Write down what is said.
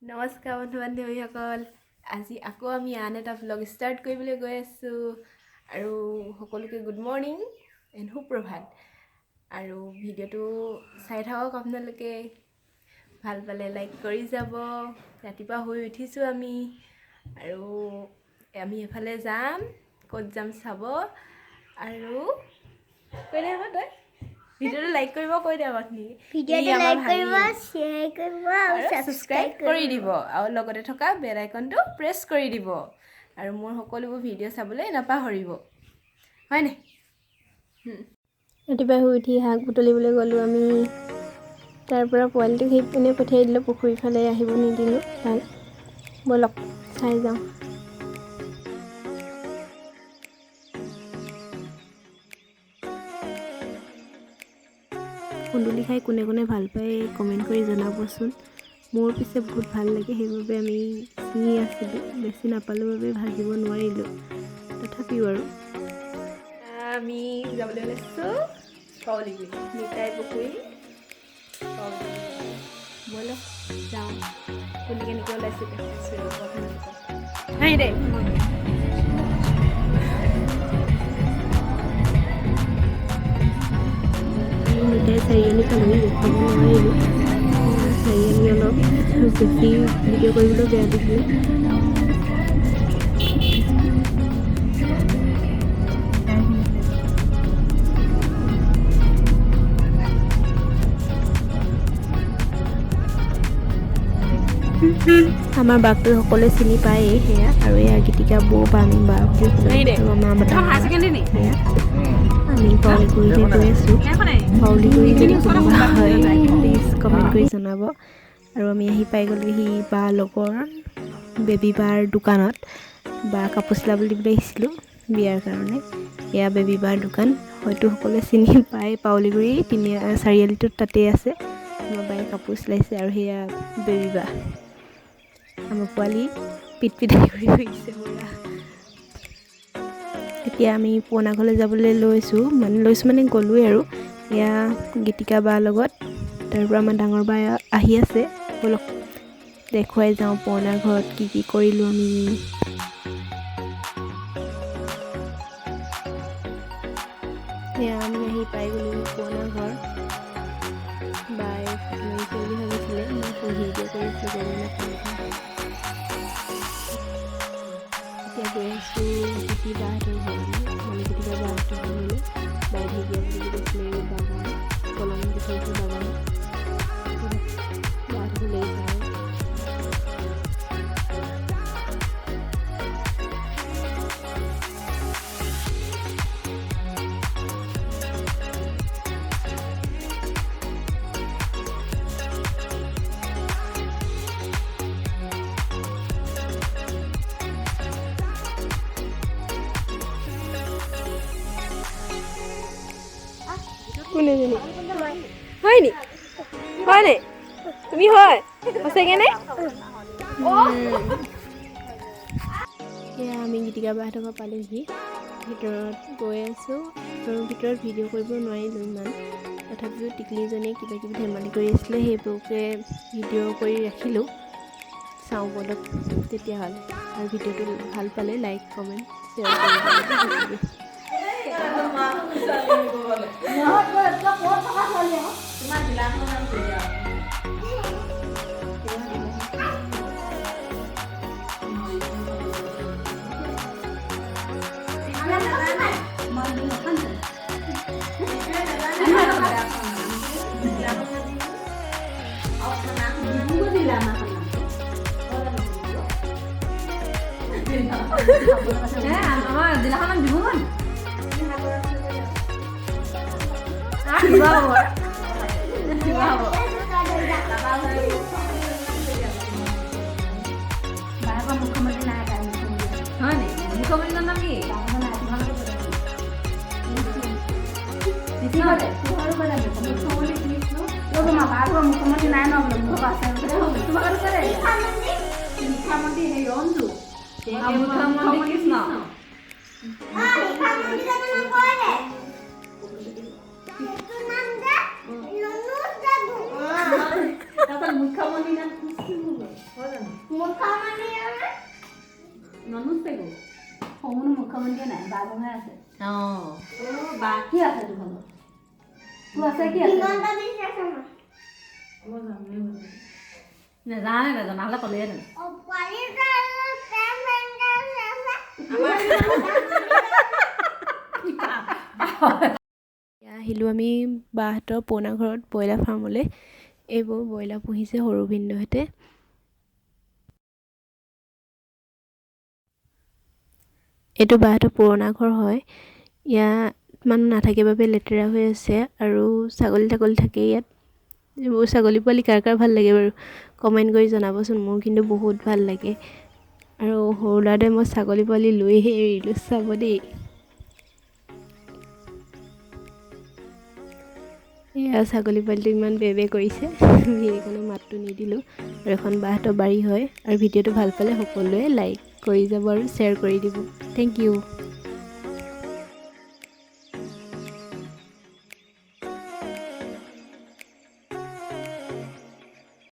নমস্কাৰ বন্ধু বান্ধৱীসকল, আজি আকৌ আমি আন এটা ভ্লগ ষ্টাৰ্ট কৰিবলৈ গৈ আছোঁ আৰু সকলোকে গুড মৰ্ণিং এণ্ড সুপ্ৰভাত। আৰু ভিডিঅ'টো চাই থাকক আপোনালোকে, ভাল পালে লাইক কৰি যাব। ৰাতিপুৱা শুই উঠিছোঁ আমি আৰু আমি এফালে যাম, ক'ত যাম চাব। আৰু কৈ দে তই ভিডিঅ'টো লাইক কৰিব, কৈ দে আপুনি ভিডিঅ'টো লাইক কৰিব, শ্বেয়াৰ কৰিব আৰু সাবস্ক্ৰাইব কৰি দিব আৰু লগতে থকা বেল আইকনটো প্ৰেছ কৰি দিব আৰু মোৰ সকলোবোৰ ভিডিঅ' চাবলৈ নাপাহৰিব, হয়নে? ৰাতিপুৱা শুই উঠি শাক বুটলিবলৈ গ'লোঁ আমি। তাৰ পৰা পোৱালিটোক সেই পিনে পঠিয়াই দিলোঁ, পুখুৰীৰ ফালে আহিব নিদিলোঁ তাক। ব'লক চাই যাওঁ। কুন্দুলি খাই কোনে কোনে ভাল পায় কমেণ্ট কৰি জনাবচোন। মোৰ পিছে বহুত ভাল লাগে, সেইবাবে আমি ছিঙি আছিলোঁ। বেছি নাপালোঁ বাবে ভাজিব নোৱাৰিলোঁ, তথাপিও আৰু আমি যাবলৈ ওলাইছোঁ পাৱলিগুৰি, নিতাই পুখুৰী পাৱলিগুৰি। ব'লক যাওঁ, কোনে কেনেকৈ ওলাইছে দেখাইছোঁ আপোনালোকক। হাঁহি দে নিতাই চাৰিআলি পালোহি, দেখাব নোৱাৰিলোঁ। চাৰিআলি অলপ বেছি ভিডিঅ' কৰিবলৈ বেয়া দেখিলে। আমাৰ বাঘটো সকলোৱে চিনি পায়েই, সেয়া আৰু এয়া গীতিকা বৌ বা আমি বা আমি পাৱলিগুৰিলৈ গৈ আছোঁ। পাৱলিগুৰি যদি কোনোবা হয় প্লিজ কমেণ্ট কৰি জনাব। আৰু আমি আহি পাই গ'লোহি বা লগৰ বেবী বাৰ দোকানত। বা কাপোৰ চিলাবলৈ দিবলৈ আহিছিলোঁ বিয়াৰ কাৰণে। এয়া বেবী বাৰ দোকান, হয়তো সকলোৱে চিনি পায়। পাৱলিগুৰি চাৰিআলিটোত তাতেই আছে। আমাৰ বায়ে কাপোৰ চিলাইছে আৰু সেয়া বেবী বা। আমাৰ পোৱালি পিটপিটাই কৰি ফুৰিছে পুৰা। এতিয়া আমি পুৰণা ঘৰলৈ যাবলৈ লৈছোঁ মানে গ'লোৱেই আৰু। এয়া গীতিকা বাৰ লগত, তাৰ পৰা আমাৰ ডাঙৰ বা আহি আছে। ব'লক দেখুৱাই যাওঁ পুৰণা ঘৰত কি কি কৰিলোঁ আমি। এয়া আমি আহি পাই গ'লোঁ পুৰণা ঘৰ। বাই মাৰিছে বুলি ভাবিছিলে, মই ভিডিঅ' কৰি আছিলোঁ গমেই নাপালোঁ। এতিয়া গৈ আছোঁ গীতি বাহঁতৰ ঘৰলৈ, মানে গীতিকা বাহঁতৰ ঘৰলৈ। বাই ভিডিঅ' বুলি কৈছিলে এই বাগান, কলম দি থৈছে বাগান। বাহঁতৰ লৈ যাওঁ। কোনে জানি হয় নি? হয় নে? তুমি হয় সঁচাকেনে? এয়া আমি গীতিকা বাহঁতৰ ঘৰ পালোহি। ভিতৰত গৈ আছোঁ। ভিতৰত ভিডিঅ' কৰিব নোৱাৰিলোঁ ইমান, তথাপিও টিকলিজনীয়ে কিবা কিবি ধেমালি কৰি আছিলে, সেইবোৰকে ভিডিঅ' কৰি ৰাখিলোঁ। চাওঁ ব'লক তেতিয়াহ'লে। আৰু ভিডিঅ'টো ভাল পালে লাইক কমেণ্ট শ্বেয়াৰ কৰি দিব। মুখ্যমন্ত্ৰী নাই ন বোলে মুখ আছে মুখ্যমন্ত্ৰী হেৰি অঞ্জু মুখ্যমন্ত্ৰী কৃষ্ণ মুখ্যমন্ত্ৰী নাম ননুচে গো সৰু মুখ্যমন্ত্ৰী নাই বাবুহে আছে বা কি আছে তোৰ ঘৰত তোৰ আছে কি আছে নেজানে নজনা হ'লে ক'লেই জানো এতিয়া আহিলোঁ আমি বাহঁতৰ পুৰণা ঘৰত ব্ৰইলাৰ ফাৰ্মলৈ। এইবোৰ ব্ৰইলাৰ পুহিছে সৰু ভিনদেউহঁতে। এইটো বাহঁতৰ পুৰণা ঘৰ হয়। ইয়াত মানুহ নাথাকে বাবে লেতেৰা হৈ আছে আৰু ছাগলী থাকে ইয়াত। এইবোৰ ছাগলী পোৱালি কাৰ কাৰ ভাল লাগে বাৰু কমেণ্ট কৰি জনাবচোন। মোৰ কিন্তু বহুত ভাল লাগে। আৰু সৰু ল'ৰাটোৱে মই ছাগলী পোৱালি লৈহে এৰিলোঁ, চাব দেই। এয়া ছাগলী পোৱালিটো ইমান বে কৰিছে, সেইকাৰণে মাতটো নিদিলোঁ। আৰু এখন বাহঁতৰ বাৰী হয়। আৰু ভিডিঅ'টো ভাল পালে সকলোৱে লাইক কৰি যাব আৰু শ্বেয়াৰ কৰি দিব। Thank U.